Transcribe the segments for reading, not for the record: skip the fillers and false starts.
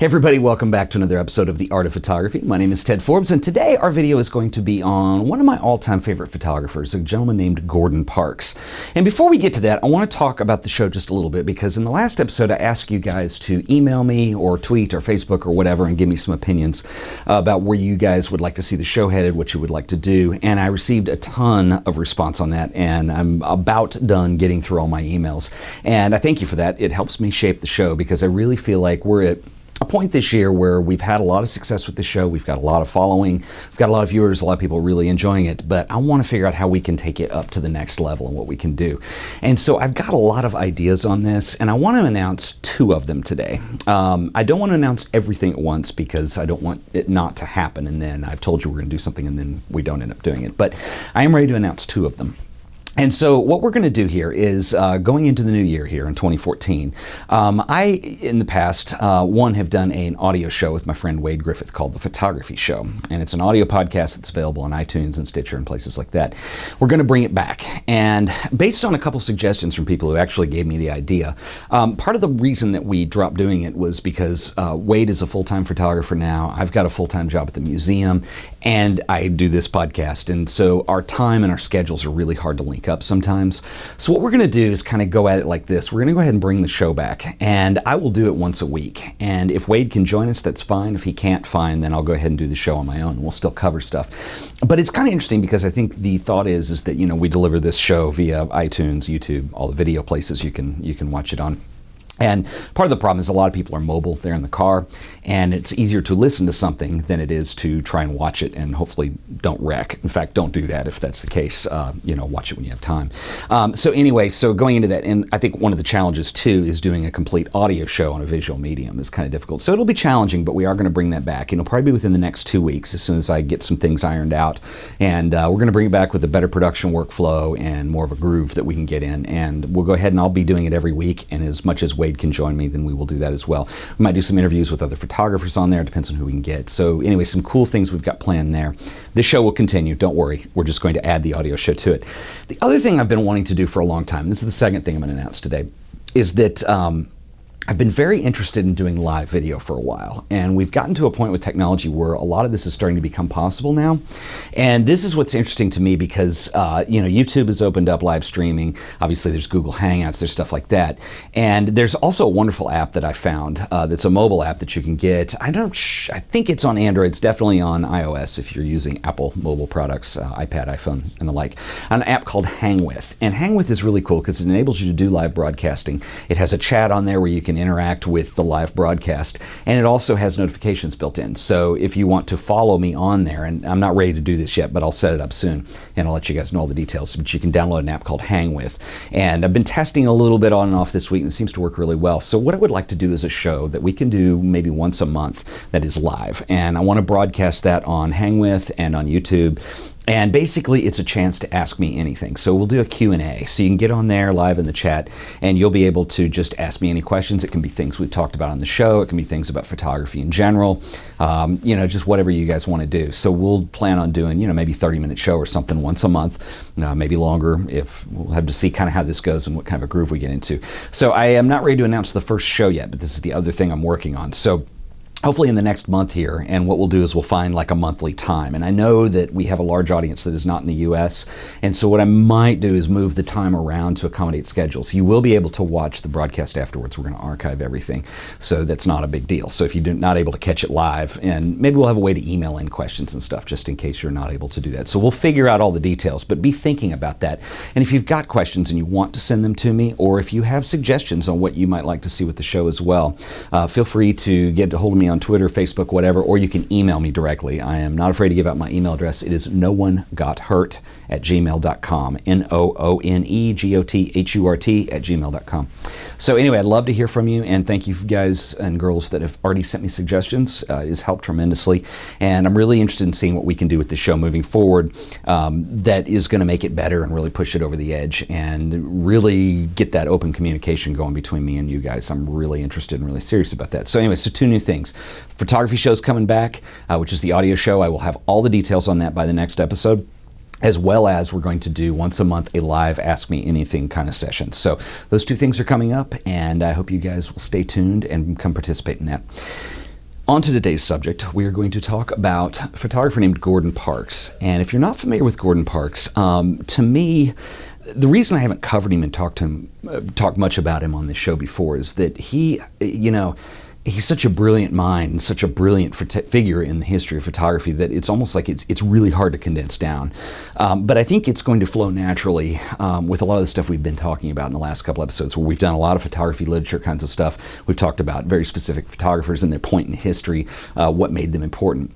Hey everybody, welcome back to another episode of The Art of Photography. My name is Ted Forbes, and today our video is going to be on one of my all-time favorite photographers, a gentleman named Gordon Parks. And before we get to that, I want to talk about the show just a little bit, because in the last episode I asked you guys to email me or tweet or Facebook or whatever and give me some opinions about where you guys would like to see the show headed, what you would like to do, and I received a ton of response on that, and I'm about done getting through all my emails. And I thank you for that. It helps me shape the show, because I really feel like we're at a point this year where we've had a lot of success with the show. We've got a lot of following, we've got a lot of viewers, a lot of people really enjoying it, but I want to figure out how we can take it up to the next level and what we can do. And so I've got a lot of ideas on this, and I want to announce two of them today. I don't want to announce everything at once, because I don't want it not to happen, and then I've told you we're going to do something and then we don't end up doing it. But I am ready to announce two of them. And so what we're going to do here is going into the new year here in 2014. I, in the past, have done an audio show with my friend Wade Griffith called The Photography Show. And it's an audio podcast that's available on iTunes and Stitcher and places like that. We're going to bring it back. And based on a couple suggestions from people who actually gave me the idea, part of the reason that we dropped doing it was because Wade is a full-time photographer now. I've got a full-time job at the museum, and I do this podcast. And so our time and our schedules are really hard to link up sometimes. So what we're going to do is kind of go at it like this. We're going to go ahead and bring the show back, and I will do it once a week. And if Wade can join us, that's fine. If he can't, fine, then I'll go ahead and do the show on my own. We'll still cover stuff. But it's kind of interesting, because I think the thought is that, you know, we deliver this show via iTunes, YouTube, all the video places you can watch it on. And part of the problem is a lot of people are mobile, they're in the car, and it's easier to listen to something than it is to try and watch it and hopefully don't wreck. In fact, don't do that if that's the case. Watch it when you have time. So going into that, and I think one of the challenges too is doing a complete audio show on a visual medium is kind of difficult. So it'll be challenging, but we are going to bring that back. It'll probably be within the next 2 weeks as soon as I get some things ironed out. And we're going to bring it back with a better production workflow and more of a groove that we can get in. And we'll go ahead and I'll be doing it every week, and as much as Wade can join me, then we will do that as well. We might do some interviews with other photographers on there. It depends on who we can get. So anyway, some cool things we've got planned there. This show will continue. Don't worry. We're just going to add the audio show to it. The other thing I've been wanting to do for a long time, this is the second thing I'm going to announce today, is that I've been very interested in doing live video for a while, and we've gotten to a point with technology where a lot of this is starting to become possible now. And this is what's interesting to me, because YouTube has opened up live streaming. Obviously there's Google Hangouts, there's stuff like that. And there's also a wonderful app that I found that's a mobile app that you can get. I think it's on Android, it's definitely on iOS if you're using Apple mobile products, iPad, iPhone, and the like. An app called Hang With. And Hang With is really cool because it enables you to do live broadcasting. It has a chat on there where you can interact with the live broadcast, and it also has notifications built in. So if you want to follow me on there, and I'm not ready to do this yet, but I'll set it up soon and I'll let you guys know all the details, but you can download an app called Hang With. And I've been testing a little bit on and off this week, and it seems to work really well. So what I would like to do is a show that we can do maybe once a month that is live, and I want to broadcast that on Hang With and on YouTube. And basically, it's a chance to ask me anything. So we'll do a Q&A. So you can get on there live in the chat, and you'll be able to just ask me any questions. It can be things we've talked about on the show. It can be things about photography in general. Just whatever you guys want to do. So we'll plan on doing, maybe 30-minute show or something once a month, maybe longer. If we'll have to see kind of how this goes and what kind of a groove we get into. So I am not ready to announce the first show yet, but this is the other thing I'm working on. So hopefully in the next month here, and what we'll do is we'll find like a monthly time. And I know that we have a large audience that is not in the US, and so what I might do is move the time around to accommodate schedules. You will be able to watch the broadcast afterwards. We're going to archive everything, so that's not a big deal. So if you're not able to catch it live, and maybe we'll have a way to email in questions and stuff just in case you're not able to do that. So we'll figure out all the details, but be thinking about that. And if you've got questions and you want to send them to me, or if you have suggestions on what you might like to see with the show as well, feel free to get a hold of me on Twitter, Facebook, whatever, or you can email me directly. I am not afraid to give out my email address. It is noonegotHurt@gmail.com. NOONEGOTHURT@gmail.com. So anyway, I'd love to hear from you, and thank you guys and girls that have already sent me suggestions. It has helped tremendously, and I'm really interested in seeing what we can do with the show moving forward that is going to make it better and really push it over the edge and really get that open communication going between me and you guys. I'm really interested and really serious about that. So anyway, so two new things. Photography show's coming back, which is the audio show. I will have all the details on that by the next episode. as well as we're going to do once a month a live Ask Me Anything kind of session. So those two things are coming up, and I hope you guys will stay tuned and come participate in that. On to today's subject, we are going to talk about a photographer named Gordon Parks. And if you're not familiar with Gordon Parks, to me, the reason I haven't covered him and talked much about him on this show before is that he, he's such a brilliant mind and such a brilliant figure in the history of photography that it's almost like it's really hard to condense down. But I think it's going to flow naturally with a lot of the stuff we've been talking about in the last couple episodes, where we've done a lot of photography literature kinds of stuff. We've talked about very specific photographers and their point in history, what made them important.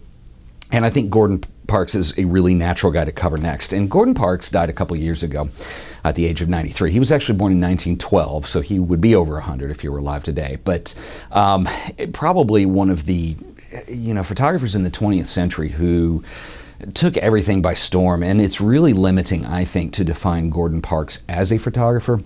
And I think Gordon Parks is a really natural guy to cover next. And Gordon Parks died a couple years ago at the age of 93. He was actually born in 1912, so he would be over 100 if he were alive today. But probably one of the photographers in the 20th century who took everything by storm, and it's really limiting, I think, to define Gordon Parks as a photographer.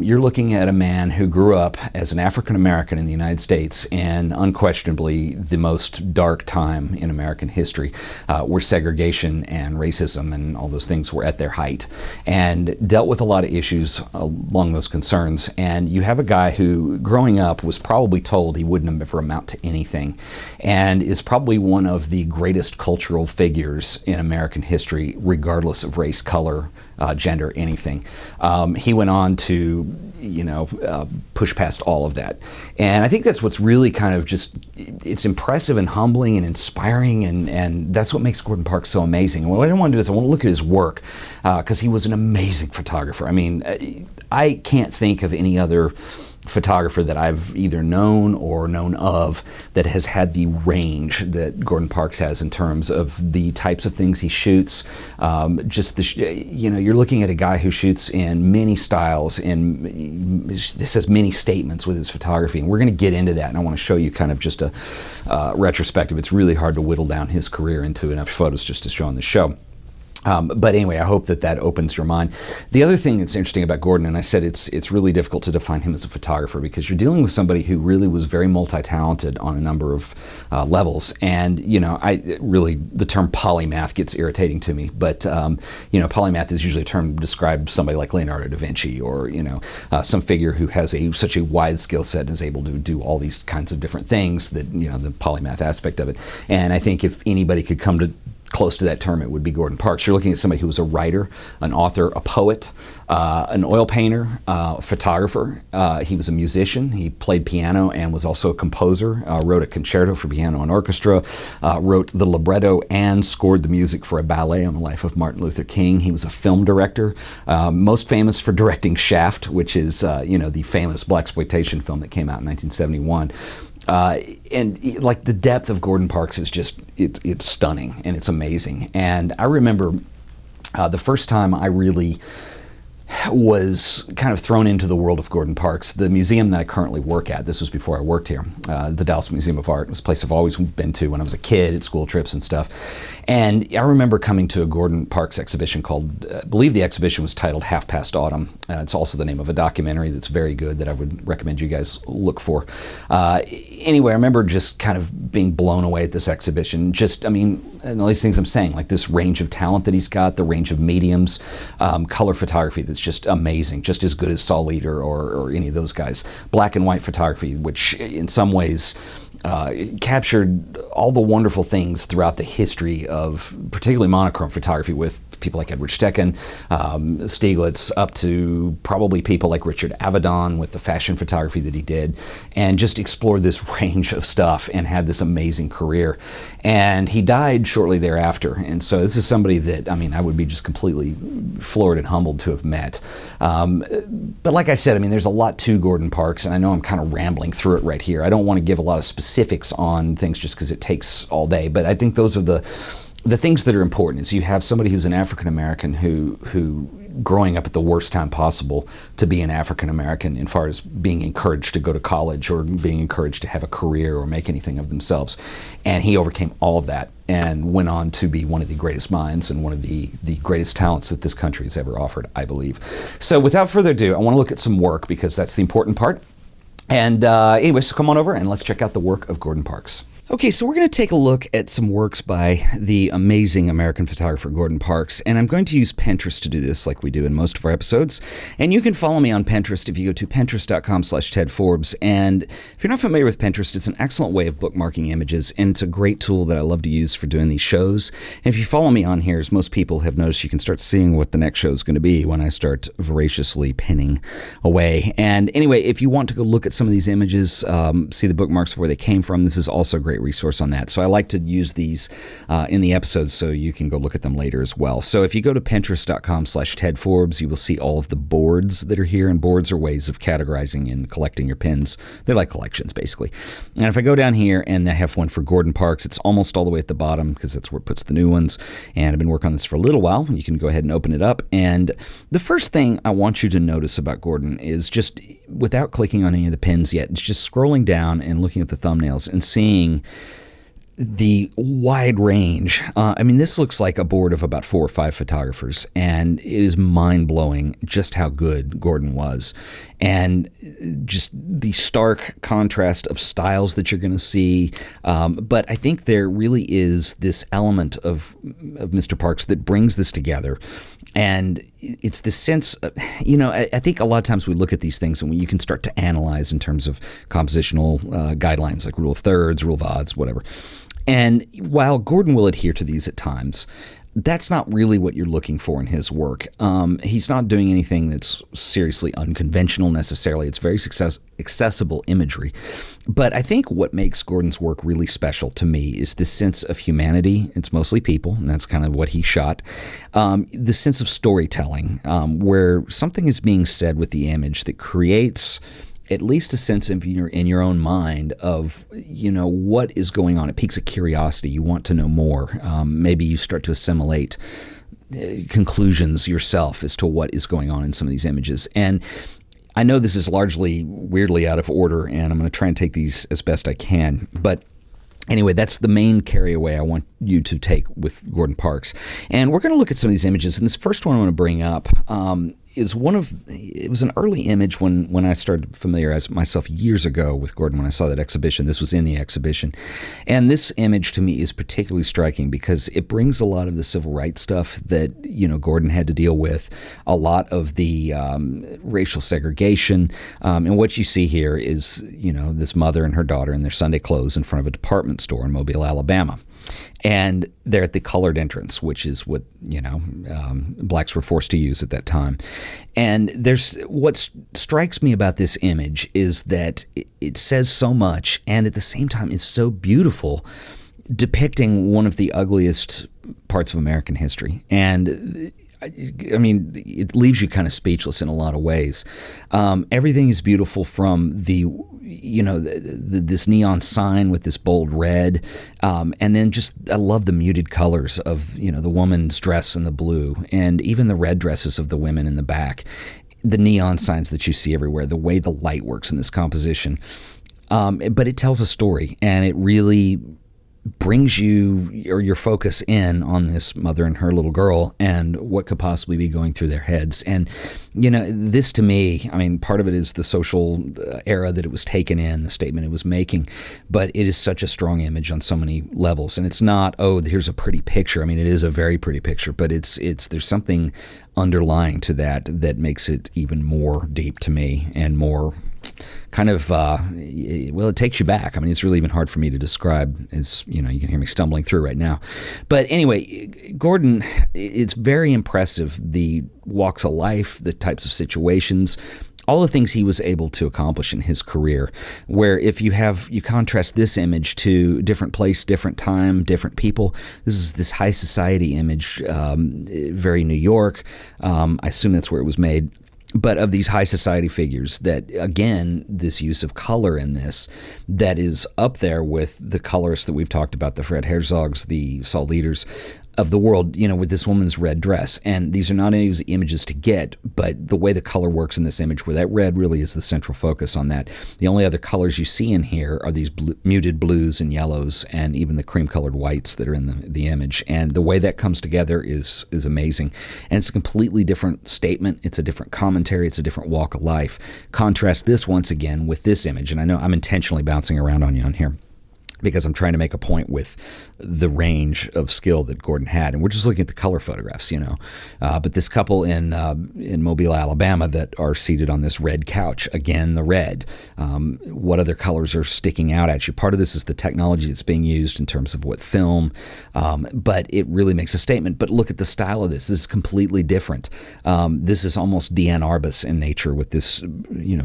You're looking at a man who grew up as an African American in the United States in unquestionably the most dark time in American history, where segregation and racism and all those things were at their height, and dealt with a lot of issues along those concerns. And you have a guy who, growing up, was probably told he wouldn't ever amount to anything, and is probably one of the greatest cultural figures in American history, regardless of race, color, gender, anything. He went on to, push past all of that. And I think that's what's really kind of just, it's impressive and humbling and inspiring, and that's what makes Gordon Parks so amazing. And what I want to do is I want to look at his work, because he was an amazing photographer. I mean, I can't think of any other photographer that I've either known or known of that has had the range that Gordon Parks has in terms of the types of things he shoots. You're looking at a guy who shoots in many styles and this has many statements with his photography, and we're going to get into that, and I want to show you kind of just a retrospective. It's really hard to whittle down his career into enough photos just to show on the show. But anyway, I hope that opens your mind. The other thing that's interesting about Gordon, and I said it's really difficult to define him as a photographer because you're dealing with somebody who really was very multi-talented on a number of levels. And, the term polymath gets irritating to me. But, polymath is usually a term to describe somebody like Leonardo da Vinci or, some figure who has such a wide skill set and is able to do all these kinds of different things that, the polymath aspect of it. And I think if anybody could come to close to that term, it would be Gordon Parks. You're looking at somebody who was a writer, an author, a poet, an oil painter, photographer. He was a musician. He played piano and was also a composer, wrote a concerto for piano and orchestra, wrote the libretto and scored the music for a ballet on the life of Martin Luther King. He was a film director, most famous for directing Shaft, which is the famous blaxploitation film that came out in 1971. And the depth of Gordon Parks is just, it's stunning and it's amazing. And I remember the first time I really was kind of thrown into the world of Gordon Parks. The museum that I currently work at, this was before I worked here, the Dallas Museum of Art, was a place I've always been to when I was a kid at school trips and stuff. And I remember coming to a Gordon Parks exhibition called, I believe the exhibition was titled Half Past Autumn. It's also the name of a documentary that's very good that I would recommend you guys look for. Anyway, I remember just kind of being blown away at this exhibition. And all these things I'm saying, like this range of talent that he's got, the range of mediums, color photography that's just amazing, just as good as Saul Leader or any of those guys. Black and white photography, which in some ways captured all the wonderful things throughout the history of particularly monochrome photography with people like Edward Stecken, Stieglitz, up to probably people like Richard Avedon with the fashion photography that he did, and just explored this range of stuff and had this amazing career. And he died shortly thereafter. And so this is somebody that, I would be just completely floored and humbled to have met. But like I said, there's a lot to Gordon Parks, and I know I'm kind of rambling through it right here. I don't want to give a lot of specifics on things just because it takes all day, but I think those are the things that are important. Is you have somebody who's an African American who growing up at the worst time possible to be an African American, as far as being encouraged to go to college or being encouraged to have a career or make anything of themselves, and he overcame all of that and went on to be one of the greatest minds and one of the greatest talents that this country has ever offered, I believe. So without further ado, I want to look at some work because that's the important part. And anyway, so come on over and let's check out the work of Gordon Parks. Okay, so we're going to take a look at some works by the amazing American photographer Gordon Parks, and I'm going to use Pinterest to do this like we do in most of our episodes. And you can follow me on Pinterest if you go to pinterest.com/TedForbes. And if you're not familiar with Pinterest, it's an excellent way of bookmarking images, and it's a great tool that I love to use for doing these shows. And if you follow me on here, as most people have noticed, you can start seeing what the next show is going to be when I start voraciously pinning away. And anyway, if you want to go look at some of these images, see the bookmarks where they came from, this is also a great resource on that. So I like to use these in the episodes so you can go look at them later as well. So if you go to pinterest.com/TedForbes, you will see all of the boards that are here, and boards are ways of categorizing and collecting your pins. They're like collections, basically. And if I go down here and I have one for Gordon Parks, it's almost all the way at the bottom because that's where it puts the new ones. And I've been working on this for a little while. You can go ahead and open it up. And the first thing I want you to notice about Gordon is just, without clicking on any of the pins yet, it's just scrolling down and looking at the thumbnails and seeing the wide range. I mean, this looks like a board of about 4 or 5 photographers, and it is mind-blowing just how good Gordon was. And just the stark contrast of styles that you're going to see. But I think there really is this element of Mr. Parks that brings this together. And it's this sense of, I think a lot of times we look at these things and you can start to analyze in terms of compositional guidelines like rule of thirds, rule of odds, whatever. And while Gordon will adhere to these at times, that's not really what you're looking for in his work. He's not doing anything that's seriously unconventional necessarily. It's very accessible imagery. But I think what makes Gordon's work really special to me is this sense of humanity. It's mostly people, and that's kind of what he shot. The sense of storytelling, where something is being said with the image that creates at least a sense in your own mind of, what is going on. It piques a curiosity. You want to know more. Maybe you start to assimilate conclusions yourself as to what is going on in some of these images. And I know this is largely weirdly out of order, and I'm going to try and take these as best I can. But anyway, that's the main carry away I want you to take with Gordon Parks. And we're going to look at some of these images. And this first one I want to bring up it was an early image when I started to familiarize myself years ago with Gordon when I saw that exhibition. This was in the exhibition. And this image to me is particularly striking because it brings a lot of the civil rights stuff that, Gordon had to deal with, a lot of the racial segregation. And what you see here is, this mother and her daughter in their Sunday clothes in front of a department store in Mobile, Alabama. And they're at the colored entrance, which is what, blacks were forced to use at that time. And what strikes me about this image is that it says so much and at the same time is so beautiful, depicting one of the ugliest parts of American history. And I mean, it leaves you kind of speechless in a lot of ways. Everything is beautiful from this neon sign with this bold red. And then I love the muted colors of, the woman's dress in the blue and even the red dresses of the women in the back. The neon signs that you see everywhere, the way the light works in this composition. But it tells a story, and it really brings your focus in on this mother and her little girl and what could possibly be going through their heads. And, this to me, I mean, part of it is the social era that it was taken in, the statement it was making, but it is such a strong image on so many levels. And it's not, here's a pretty picture. I mean, it is a very pretty picture, but there's something underlying to that makes it even more deep to me and more kind of, it takes you back. I mean, it's really even hard for me to describe, as you can hear me stumbling through right now. But anyway, Gordon, it's very impressive, the walks of life, the types of situations, all the things he was able to accomplish in his career, where if you contrast this image to different place, different time, different people, this is this high society image, very New York. I assume that's where it was made. But of these high society figures that, again, this use of color in this, that is up there with the colorists that we've talked about, the Fred Herzogs, the Saul Leaders, of the world, with this woman's red dress. And these are not easy images to get, but the way the color works in this image, where that red really is the central focus on that. The only other colors you see in here are these muted blues and yellows, and even the cream-colored whites that are in the image. And the way that comes together is amazing. And it's a completely different statement. It's a different commentary. It's a different walk of life. Contrast this once again with this image. And I know I'm intentionally bouncing around on you on here, because I'm trying to make a point with the range of skill that Gordon had. And we're just looking at the color photographs, But this couple in Mobile, Alabama, that are seated on this red couch, again, the red. What other colors are sticking out at you? Part of this is the technology that's being used in terms of what film, but it really makes a statement. But look at the style of this. This is completely different. This is almost Diane Arbus in nature, with this,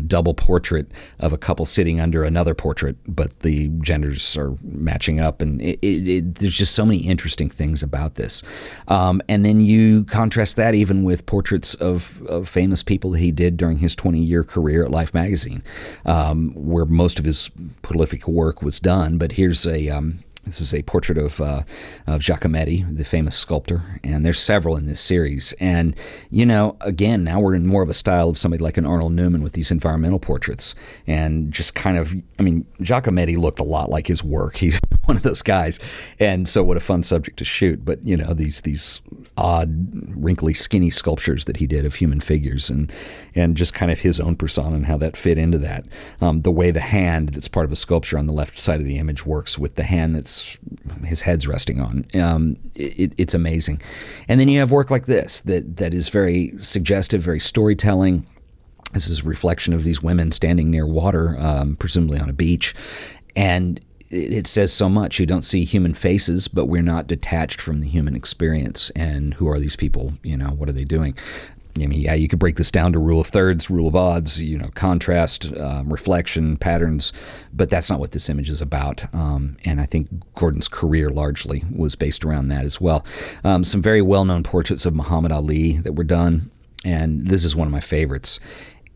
double portrait of a couple sitting under another portrait, but the genders are matching up, and there's just so many interesting things about this. And then you contrast that even with portraits of famous people that he did during his 20-year career at Life magazine, where most of his prolific work was done. But here's this is a portrait of Giacometti, the famous sculptor, and there's several in this series. And, again, now we're in more of a style of somebody like an Arnold Newman with these environmental portraits. And just kind of, Giacometti looked a lot like his work. He's one of those guys. And so what a fun subject to shoot. But, these odd, wrinkly, skinny sculptures that he did of human figures, and just kind of his own persona and how that fit into that. The way the hand that's part of a sculpture on the left side of the image works with the hand that's his head's resting on. It's amazing. And then you have work like this that is very suggestive, very storytelling. This is a reflection of these women standing near water, presumably on a beach. And it says so much. You don't see human faces, but we're not detached from the human experience. And who are these people? What are they doing? You could break this down to rule of thirds, rule of odds, contrast, reflection, patterns, but that's not what this image is about. And I think Gordon's career largely was based around that as well. Some very well-known portraits of Muhammad Ali that were done, and this is one of my favorites.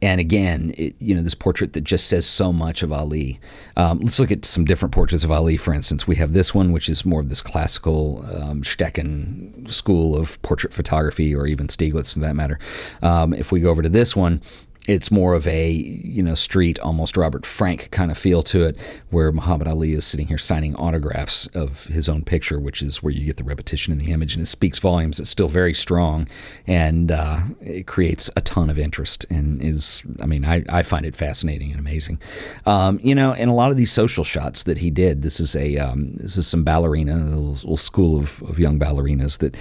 And again, this portrait that just says so much of Ali. Let's look at some different portraits of Ali, for instance. We have this one, which is more of this classical Stecken school of portrait photography, or even Stieglitz, for that matter. If we go over to this one, it's more of a, street, almost Robert Frank kind of feel to it, where Muhammad Ali is sitting here signing autographs of his own picture, which is where you get the repetition in the image, and it speaks volumes. It's still very strong, and it creates a ton of interest, and I find it fascinating and amazing. And a lot of these social shots that he did, this is some ballerina, a little school of young ballerinas that,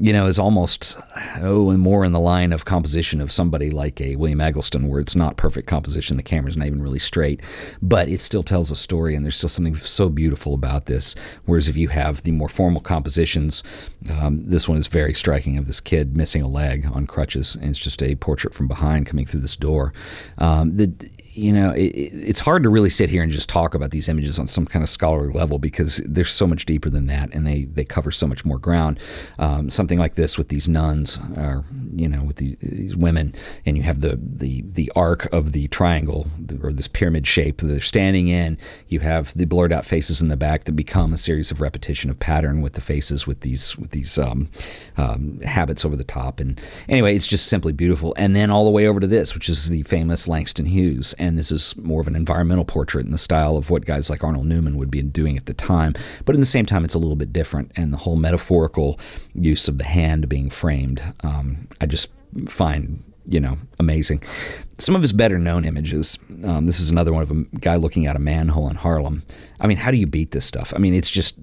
is almost, and more in the line of composition of somebody like a William Eggleston, where it's not perfect composition, the camera's not even really straight, but it still tells a story, and there's still something so beautiful about this. Whereas if you have the more formal compositions, this one is very striking, of this kid missing a leg on crutches, and it's just a portrait from behind coming through this door. It's hard to really sit here and just talk about these images on some kind of scholarly level, because they're so much deeper than that, and they cover so much more ground. Something like this with these nuns, or with these women, and you have the arc of the triangle, or this pyramid shape that they're standing in. You have the blurred out faces in the back that become a series of repetition of pattern with the faces with these habits over the top. And anyway, it's just simply beautiful. And then all the way over to this, which is the famous Langston Hughes. And this is more of an environmental portrait in the style of what guys like Arnold Newman would be doing at the time. But in the same time, it's a little bit different. And the whole metaphorical use of the hand being framed, I just find, amazing. Some of his better known images. This is another one of a guy looking at a manhole in Harlem. How do you beat this stuff? It's just,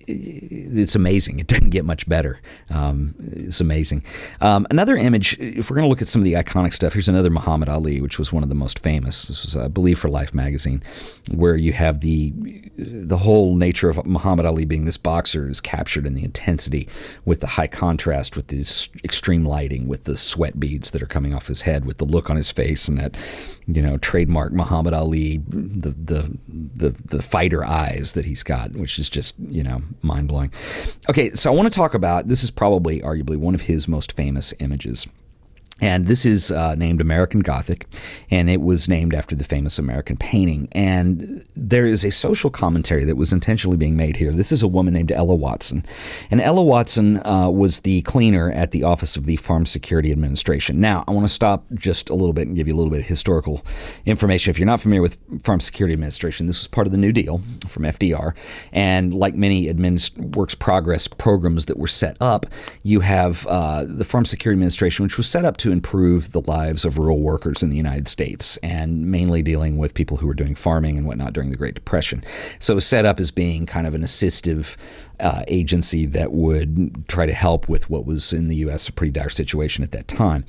it's amazing. It doesn't get much better. It's amazing. Another image, if we're going to look at some of the iconic stuff, here's another Muhammad Ali, which was one of the most famous. This was, I believe, for Life magazine, where you have the whole nature of Muhammad Ali being this boxer is captured in the intensity, with the high contrast, with this extreme lighting, with the sweat beads that are coming off his head, with the look on his face, and that, trademark Muhammad Ali, the fighter eyes that he's got, which is just, mind-blowing. Okay, so I want to talk about, this is probably arguably one of his most famous images. And this is named American Gothic, and it was named after the famous American painting. And there is a social commentary that was intentionally being made here. This is a woman named Ella Watson. And Ella Watson was the cleaner at the office of the Farm Security Administration. Now, I want to stop just a little bit and give you a little bit of historical information. If you're not familiar with Farm Security Administration, this was part of the New Deal from FDR. And like many works progress programs that were set up, you have the Farm Security Administration, which was set up to improve the lives of rural workers in the United States, and mainly dealing with people who were doing farming and whatnot during the Great Depression. So it was set up as being kind of an assistive agency that would try to help with what was in the U.S. a pretty dire situation at that time.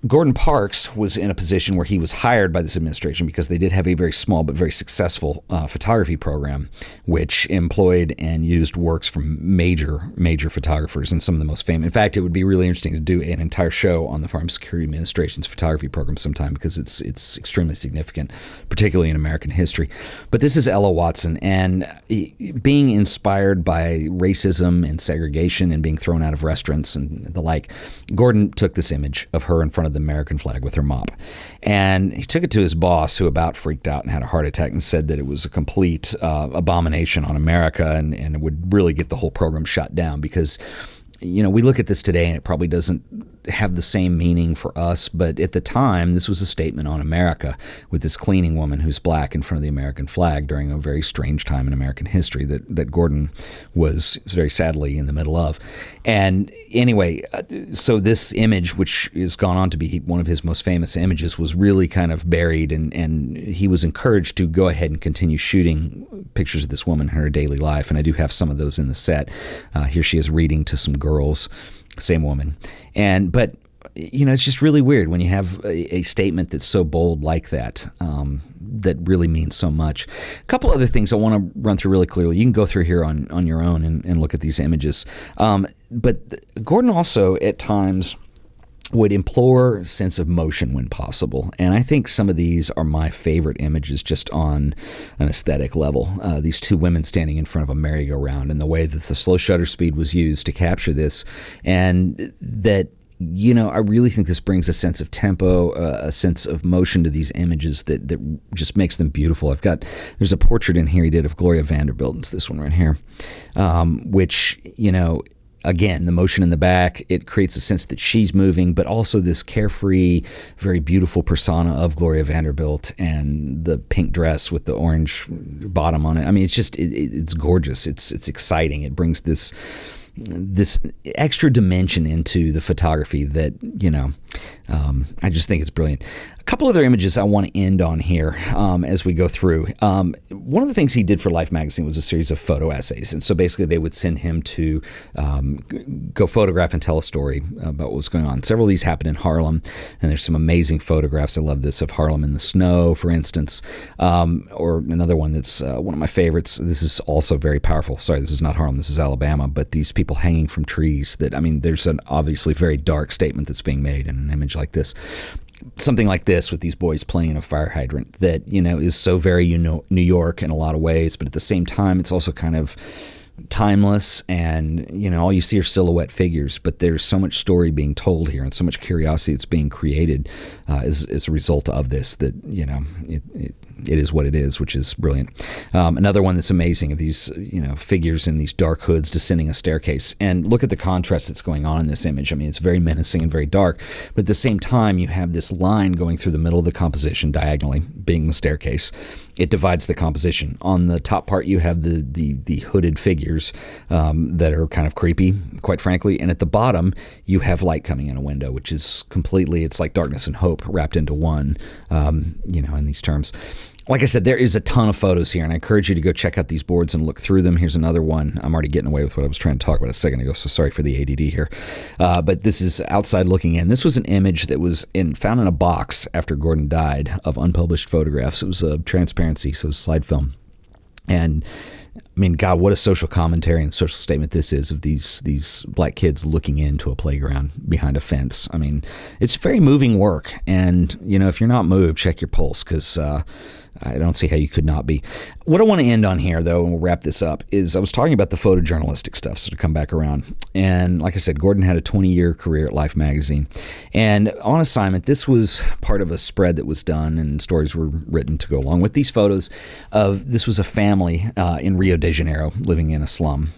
Gordon Parks was in a position where he was hired by this administration because they did have a very small but very successful photography program, which employed and used works from major photographers and some of the most famous. In fact, it would be really interesting to do an entire show on the Farm Security Administration's photography program sometime, because it's extremely significant, particularly in American history. But this is Ella Watson, and being inspired by racism and segregation and being thrown out of restaurants and the like, Gordon took this image of her in front of the American flag with her mop. And he took it to his boss, who about freaked out and had a heart attack and said that it was a complete abomination on America, and it would really get the whole program shut down, because we look at this today and it probably doesn't have the same meaning for us, but at the time, this was a statement on America, with this cleaning woman who's black in front of the American flag during a very strange time in American history that Gordon was very sadly in the middle of. And anyway, so this image, which has gone on to be one of his most famous images, was really kind of buried, and he was encouraged to go ahead and continue shooting pictures of this woman in her daily life. And I do have some of those in the set. Here she is reading to some girls. Same woman. But it's just really weird when you have a statement that's so bold like that, that really means so much. A couple other things I want to run through really clearly. You can go through here on your own and look at these images. But Gordon also at times would implore a sense of motion when possible. And I think some of these are my favorite images just on an aesthetic level. These two women standing in front of a merry-go-round, and the way that the slow shutter speed was used to capture this. And that, I really think this brings a sense of tempo, a sense of motion to these images that just makes them beautiful. There's a portrait in here he did of Gloria Vanderbilt. It's this one right here, which, again, the motion in the back, it creates a sense that she's moving, but also this carefree, very beautiful persona of Gloria Vanderbilt, and the pink dress with the orange bottom on it. I mean, it's just, it's gorgeous. It's exciting. It brings this extra dimension into the photography that, I just think it's brilliant. A couple other images I want to end on here as we go through. One of the things he did for Life magazine was a series of photo essays. And so basically they would send him to go photograph and tell a story about what was going on. Several of these happened in Harlem, and there's some amazing photographs. I love this, of Harlem in the snow, for instance, or another one that's one of my favorites. This is also very powerful. Sorry, this is not Harlem, this is Alabama, but these people hanging from trees there's an obviously very dark statement that's being made in an image like this. Something like this with these boys playing in a fire hydrant that, is so very, New York in a lot of ways, but at the same time, it's also kind of timeless, and, all you see are silhouette figures, but there's so much story being told here and so much curiosity that's being created as a result of this that, it is what it is, which is brilliant. Another one that's amazing of these, figures in these dark hoods descending a staircase. And look at the contrast that's going on in this image. I mean, it's very menacing and very dark, but at the same time, you have this line going through the middle of the composition diagonally, being the staircase. It divides the composition. On the top part, you have the hooded figures that are kind of creepy, quite frankly. And at the bottom, you have light coming in a window, which is completely, it's like darkness and hope wrapped into one, in these terms. Like I said, there is a ton of photos here, and I encourage you to go check out these boards and look through them. Here's another one. I'm already getting away with what I was trying to talk about a second ago, so sorry for the ADD here. But this is outside looking in. This was an image that was found in a box after Gordon died of unpublished photographs. It was a transparency, so it was slide film. And I mean, God, what a social commentary and social statement this is of these black kids looking into a playground behind a fence. I mean, it's very moving work. And, if you're not moved, check your pulse, because I don't see how you could not be. What I want to end on here, though, and we'll wrap this up, is I was talking about the photojournalistic stuff, so to come back around. And like I said, Gordon had a 20-year career at Life magazine. And on assignment, this was part of a spread that was done, and stories were written to go along with these photos of, this was a family in Rio de Janeiro living in a slum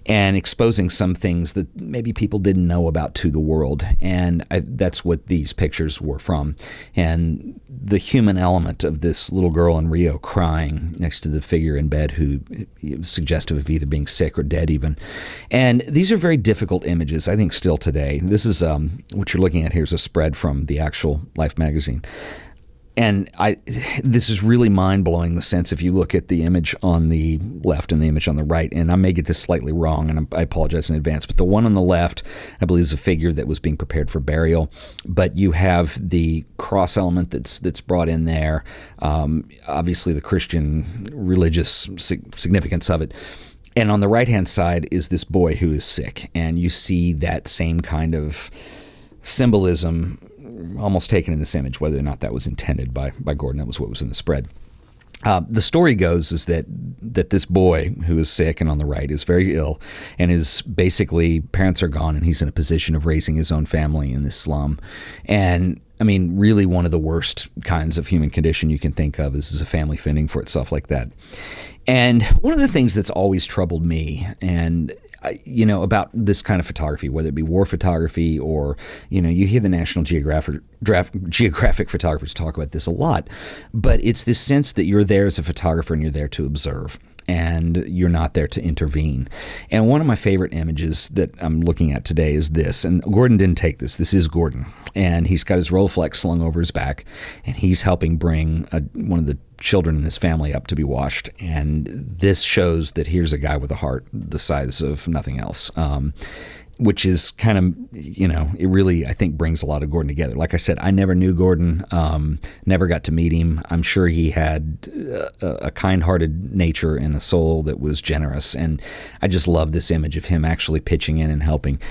and exposing some things that maybe people didn't know about to the world. And that's what these pictures were from. And the human element of this little girl in Rio crying next to the figure in bed who was suggestive of either being sick or dead even. And these are very difficult images, I think, still today. This is what you're looking at here is a spread from the actual Life magazine. And this is really mind-blowing, the sense if you look at the image on the left and the image on the right, and I may get this slightly wrong, and I apologize in advance, but the one on the left, I believe, is a figure that was being prepared for burial, but you have the cross element that's brought in there, obviously the Christian religious significance of it. And on the right-hand side is this boy who is sick, and you see that same kind of symbolism almost taken in this image, whether or not that was intended by Gordon. That was what was in the spread. The story goes is that this boy who is sick and on the right is very ill, and his basically parents are gone, and he's in a position of raising his own family in this slum. And I mean, really one of the worst kinds of human condition you can think of is a family fending for itself like that. And one of the things that's always troubled me, and about this kind of photography, whether it be war photography or, you hear the National Geographic photographers talk about this a lot, but it's this sense that you're there as a photographer and you're there to observe, and you're not there to intervene. And one of my favorite images that I'm looking at today is this, and Gordon didn't take this. This is Gordon, and he's got his Rolleiflex slung over his back, and he's helping bring one of the children in this family up to be washed. And this shows that here's a guy with a heart the size of nothing else, which is kind of, it really, I think, brings a lot of Gordon together. Like I said, I never knew Gordon, never got to meet him. I'm sure he had a kind-hearted nature and a soul that was generous. And I just love this image of him actually pitching in and helping.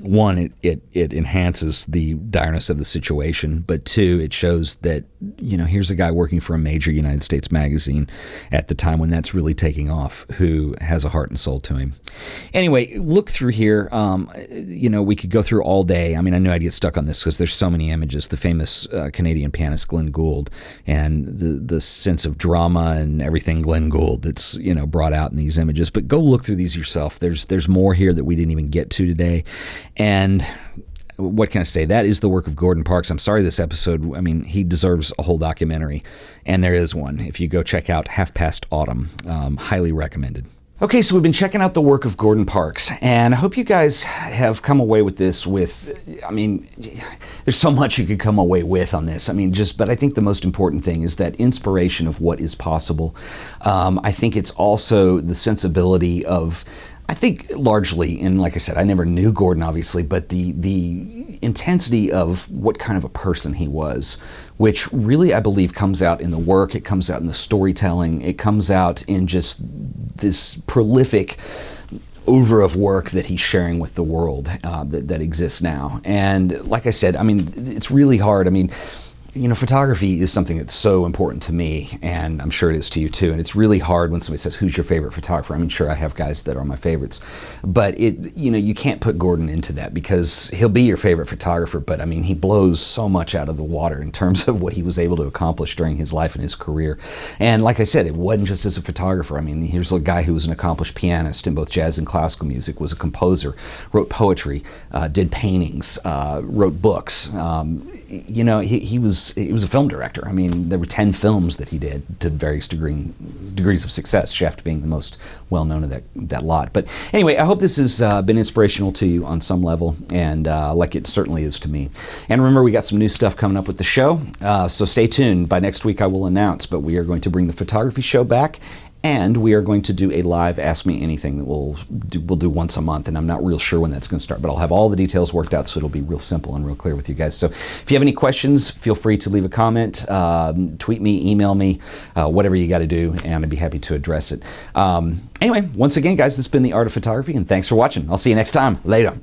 One, it enhances the direness of the situation, but two, it shows that, here's a guy working for a major United States magazine at the time when that's really taking off, who has a heart and soul to him. Anyway, look through here. We could go through all day. I mean, I knew I'd get stuck on this because there's so many images. The famous Canadian pianist Glenn Gould, and the sense of drama and everything Glenn Gould that's, brought out in these images. But go look through these yourself. There's more here that we didn't even get to today. And what can I say? That is the work of Gordon Parks. I'm sorry this episode, he deserves a whole documentary, and there is one. If you go check out Half Past Autumn, highly recommended. Okay, so we've been checking out the work of Gordon Parks, and I hope you guys have come away with this there's so much you could come away with on this. But I think the most important thing is that inspiration of what is possible. I think it's also the sensibility of, I think largely, and like I said, I never knew Gordon obviously, but the intensity of what kind of a person he was, which really I believe comes out in the work, it comes out in the storytelling, it comes out in just this prolific oeuvre of work that he's sharing with the world that exists now. And like I said, it's really hard. Photography is something that's so important to me, and I'm sure it is to you too. And it's really hard when somebody says, "Who's your favorite photographer?" Sure, I have guys that are my favorites, but you can't put Gordon into that because he'll be your favorite photographer, but he blows so much out of the water in terms of what he was able to accomplish during his life and his career. And like I said, it wasn't just as a photographer. Here's a guy who was an accomplished pianist in both jazz and classical music, was a composer, wrote poetry, did paintings, wrote books. He was a film director. There were 10 films that he did to various degrees of success, Shaft being the most well-known of that lot. But anyway, I hope this has been inspirational to you on some level, and like it certainly is to me. And remember, we got some new stuff coming up with the show, so stay tuned. By next week, I will announce, but we are going to bring the photography show back, and we are going to do a live Ask Me Anything that we'll do once a month, and I'm not real sure when that's going to start, but I'll have all the details worked out so it'll be real simple and real clear with you guys. So if you have any questions, feel free to leave a comment, tweet me, email me, whatever you got to do, and I'd be happy to address it. Anyway, once again, guys, this has been The Art of Photography, and thanks for watching. I'll see you next time. Later.